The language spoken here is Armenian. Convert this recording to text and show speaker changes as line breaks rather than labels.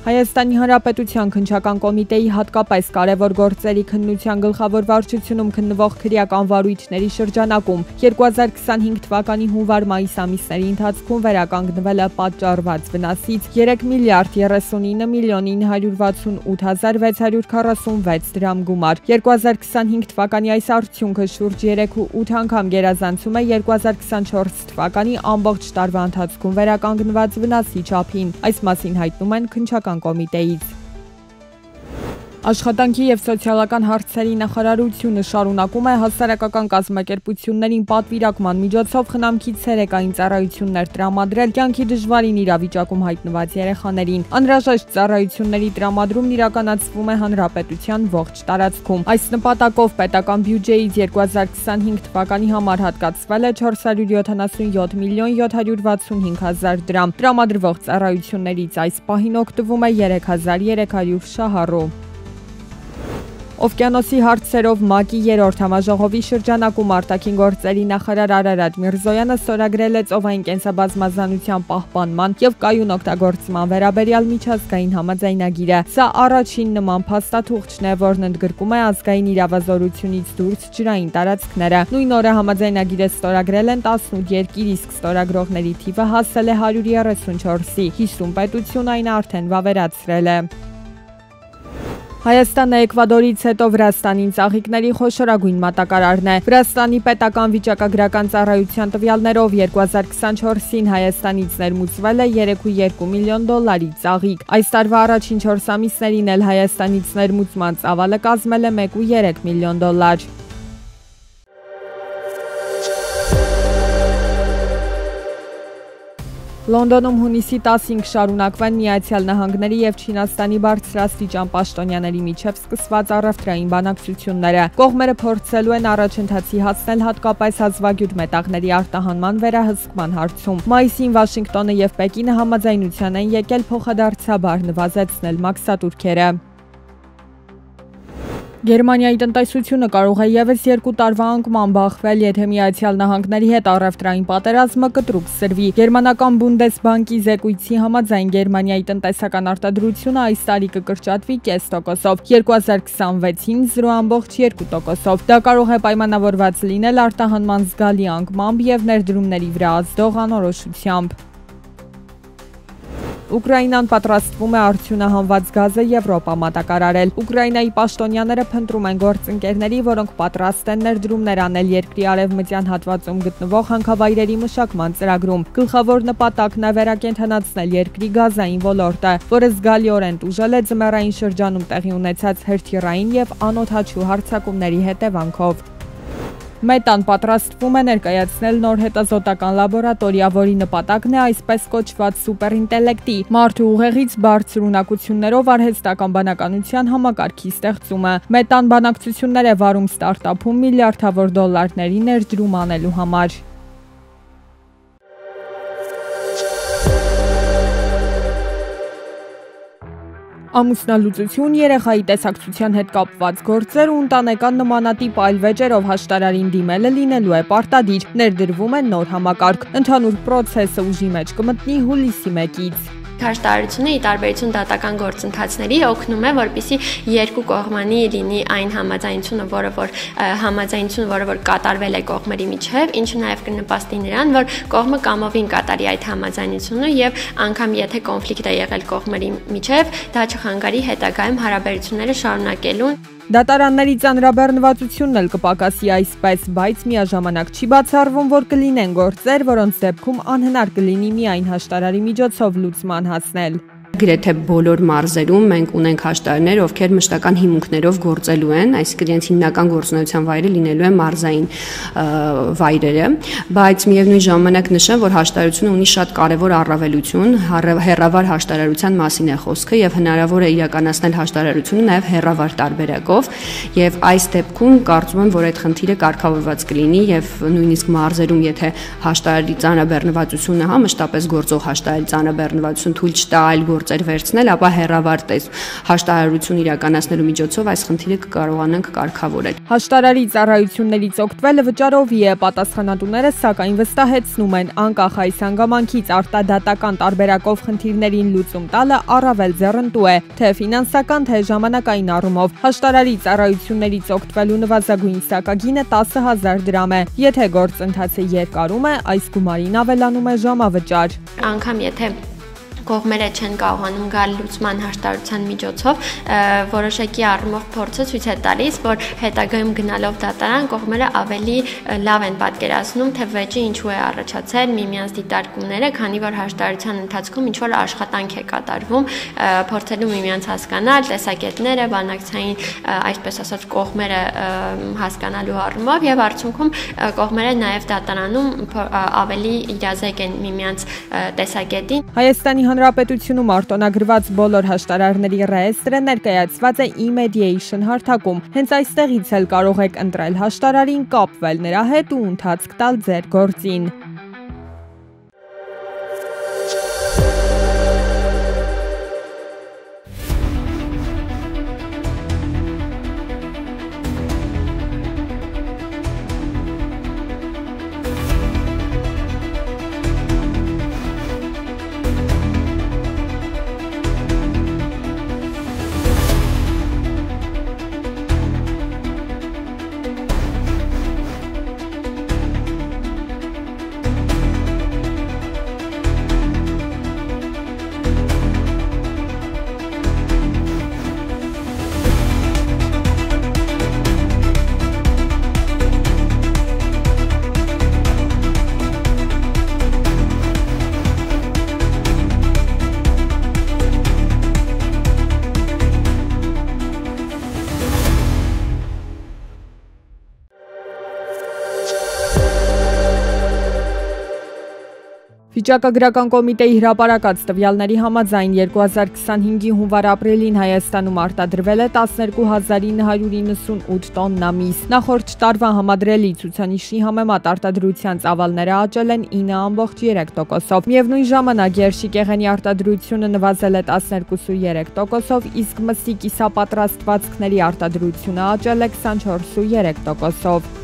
Հայաստանի Հանրապետության քննչական կոմիտեի հատկապես կարևոր գործերի քննության գլխավոր վարչությունում քննվող քրեական վարույթների շրջանակում 2025 թվականի հունվար-մայիս ամիսների ընթացքում վերականգնվել է պատճառված վնասից 3 միլիարդ 39 միլիոն 968 հազար 646 դրամ գումար։ 2025 թվականի այս արդյունքը շուրջ 3.8 անգամ գերազանցում է 2024 թվականի ամբողջ տարվա ընթացքում վերականգնված վնասի չափին։ Այս մասին հայտնում են քննչական կոմիտեից։ Աշխատանքի և սոցիալական հարցերի նախարարությունը շարունակում է հասարակական կազմակերպություններին պատվիրակման միջոցով խնամքի ցերեկային ծառայություններ տրամադրել կյանքի դժվարին իրավիճակում հայտնված երեխաներին։ Անհրաժեշտ ծառայությունների տրամադրումն իրականացվում է հանրապետության ողջ տարածքում։ Այս նպատակով պետական բյուջեից 2025 թվականի համար հատկացվել է 477 միլիոն 765 հազար դրամ։ Տրամադրվող ծառայություններից այս պահին օգտվում է 3300 շահառու։ Օվկիանոսի հարցերով ՄԱԿ-ի երրորդ համաժողովի շրջանակում արտաքին գործերի նախարար Արարատ Միրզոյանը ստորագրել է ծովային կենսաբազմազանության պահպանման և կայուն օգտագործման վերաբերյալ միջազգային համաձայնագիրը։ Սա առաջին նման փաստաթուղթն է, որն ընդգրկում է ազգային իրավազորությունից դուրս ջրային տարածքները։ Նույն օրը համաձայնագիրը ստորագրել են 18 երկիր, իսկ ստորագրողների թիվը հասել է 134-ի։ 50 պետություն այն արդեն վավերացրել է։ Հայաստանը Էկվադորից հետո Վրաստանին ծաղիկների խոշորագույն մատակարարն է։ Վրաստանի պետական վիճակագրական ծառայության տվյալներով 2024-ին Հայաստանից ներմուծվել է 3.2 միլիոն դոլարի ծաղիկ։ Այս տարվա առաջին 4 ամիսներին էլ Հայաստանից ներմուծման ծավալը կազմել է 1.3 միլիոն դոլար։ Լոնդոնում հունիսի 15 շարունակվեն Միացյալ Նահանգների և Չինաստանի բարձրաստիճան պաշտոնյաների միջև սկսված առևտրային բանակցությունները։ Կողմերը փորձելու են առաջընթացի հասնել հատկապես հազվագյուտ մետաղների արտահանման վերահսկման հարցում։ Մայիսին Վաշինգտոնը և Պեկինը համաձայնության են եկել փոխադարձաբար նվազեցնել մաքսատուրքերը։ Գերմանիայի տնտեսությունը կարող է ևս 2 տարվա անկման բախվել, եթե Միացյալ Նահանգների հետ առևտրային պատերազմը կտրուկ սրվի։ Գերմանական Բունդեսբանկի զեկույցի համաձայն Գերմանիայի տնտեսական արտադրությունը այս տարի կկրճատվի 0.5%-ով, 2026-ին 0.2%-ով։ Դա կարող է պայմանավորված լինել արտահանման զգալի անկմամբ և ներդրումների վրա ազդող անորոշությամբ։ Ուկրաինան պատրաստվում է արդյունահանված գազը Եվրոպա մատակարարել։ Ուկրաինայի պաշտոնյաները փնտրում են գործընկերների, որոնք պատրաստ են ներդրումներ անել երկրի արևմտյան հատվածում գտնվող հանքավայրերի մշակման ծրագրում։ Գլխավոր նպատակն է վերակենդանացնել երկրի գազային ոլորտը, որը զգալիորեն տուժել է ձմեռային շրջանում տեղի ունեցած հրթիռային և անօդաչու հարձակումների հետևանքով։ Մետան պատրաստվում է ներկայացնել նոր հետազոտական լաբորատորիա, որի նպատակն է այսպես կոչված սուպերինտելեկտի մարդու ուղեղից բարձր ունակություններով արհեստական բանականության համակարգի ստեղծումը։ Մետան բանակցություններ է վարում ստարտափում միլիարդավոր դոլարների ներդրում անելու համար։ Ամուսնալուծություն, երեխայի տեսակցության հետ կապված գործեր ու ընտանեկան նմանատիպ այլ վեճերով հաշտարարին դիմելը լինելու է պարտադիր։ Ներդրվում է նոր համակարգ։ Ընդհանուր պրոցեսը ուժի մեջ կմտնի հուլիսի 1-ից։
Հաշտարարությունը ի տարբերություն դատական գործընթացների օգնում է, որպեսզի երկու կողմանի լինի այն համաձայնությունը, որը կատարվել է կողմերի միջև, ինչը նաև կնպաստի նրան, որ կողմը կամովին կատարի այդ համաձայնությունը եւ անգամ եթե կոնֆլիկտ է եղել կողմերի միջև, դա չխանգարի հետագայում հարաբերությունները շարունակելուն։
Դատարանների ծանրաբեռնվածությունն էլ կպակասի այսպես, բայց միաժամանակ չի բացառվում, որ կլինեն գործեր, որոնց դեպքում անհնար կլինի միայն հաշտարարի միջոցով լուծման հասնել։
Գրեթե բոլոր մարզերում մենք ունենք հաշտարարներ, ովքեր մշտական հիմունքներով գործելու են, այսինքն իրենց հիմնական գործունեության վայրը լինելու է մարզային վայրերը, բայց միևնույն ժամանակ նշեմ, որ հաշտարարությունը ունի շատ կարևոր առավելություն, հեռավար հաշտարարության մասին է խոսքը եւ հնարավոր է իրականացնել հաշտարարությունը նաեւ հեռավար տարբերակով եւ այս դեպքում կարծում եմ, որ այդ խնդիրը կարգավորված կլինի եւ նույնիսկ մարզերում, եթե հաշտարարի ծանրաբեռնվածությունը մշտապես գործող հաշտարարի ծանրաբեռնվածություն թույլ չտա այլ գործեր վերցնել, ապա հեռավար հաշտարարություն իրականացնելու միջոցով այս խնդիրը կկարողանանք կարգավորել։
Հաշտարարի ծառայություններից օգտվելը վճարովի է, պատասխանատուները սակայն վստահեցնում են, անկախ այս հանգամանքից արտադատական տարբերակով խնդիրներին լուծում տալը առավել ձեռնտու է, թե ֆինանսական, թե ժամանակային առումով։ Հաշտարարի ծառայություններից օգտվելու նվազագույն սակագինը 10,000 դրամ է։ Եթե գործընթացը երկարում է, այս գումարին ավելանում է ժամավճար։
Անգամ եթե կողմերը չեն կարողանում գալ լուծման հաշտարարության միջոցով, որոշակի առումով փորձը ցույց է տալիս, որ հետագայում գնալով դատարան կողմերը ավելի լավ են պատկերացնում, թե վեճը ինչու է առաջացել, միմյանց դիտարկումները, քանի որ հաշտարարության ընթացքում ինչ որ աշխատանք է կատարվում, փորձելու միմյանց հասկանալ, տեսակետները, բանակցային, այսպես ասած, կողմերը հասկանալու առումով եւ արդյունքում կողմերը նաեւ դատարանում ավելի իրազեկ են միմյանց տեսակետին։
Հայաստանի Հանրապետությունում արտոնագրված բոլոր հաշտարարների ռեեստրը ներկայացված է e-mediation հարթակում։ Հենց այստեղից էլ կարող եք ընտրել հաշտարարին, կապվել նրա հետ ու ընթացք տալ ձեր գործին։ Վիճակագրական կոմիտեի հրապարակած տվյալների համաձայն 2025-ի հունվար-ապրիլին Հայաստանում արտադրվել է 12998 տոննա միս։ Նախորդ տարվա համադրելի ցուցանիշի համեմատ արտադրության ծավալները աճել են 9.3%-ով։ Միևնույն ժամանակ երշիկեղենի արտադրությունը նվազել է 12.3%-ով, իսկ մսի կիսապատրաստվածքների արտադրությունը աճել է 24.3%-ով։